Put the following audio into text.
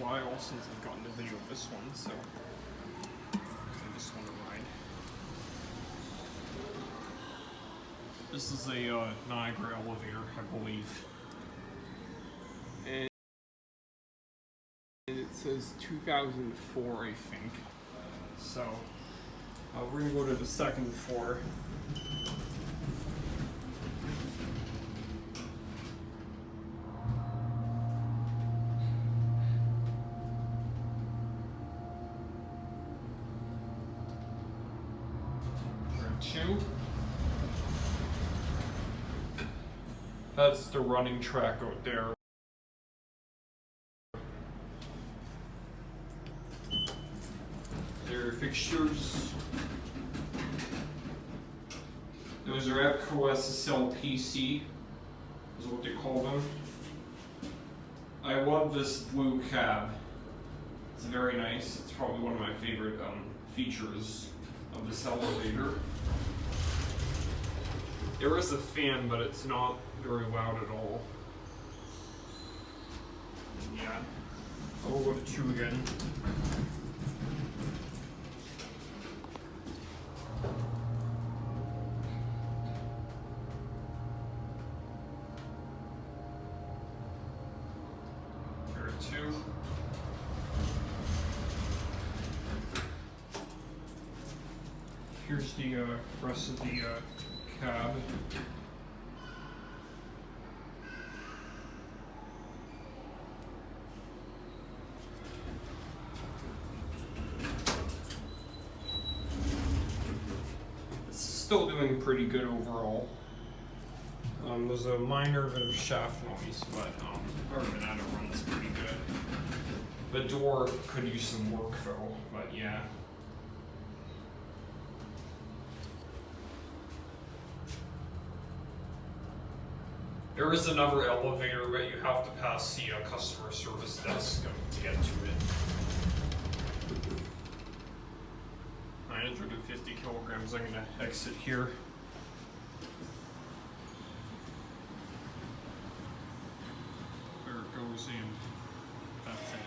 while since I've gotten the video of this one, so I just want to ride. This is a Niagara elevator, I believe. And it says 2004, I think. So we're gonna go to the second floor. Two. That's the running track out there. There are fixtures. Those are Epco SSL-PC, is what they call them. I love this blue cab. It's very nice. It's probably one of my favorite features of this elevator. There is a fan, but it's not very loud at all. And yeah, I'll go to 2 again. There are 2. Here's the rest of the cab. It's still doing pretty good overall. There's a minor bit of shaft noise, but other than that, it runs pretty good. The door could use some work though, but yeah. There is another elevator, but you have to pass the customer service desk to get to it. 950 kilograms. I'm gonna exit here. There it goes in. That's it.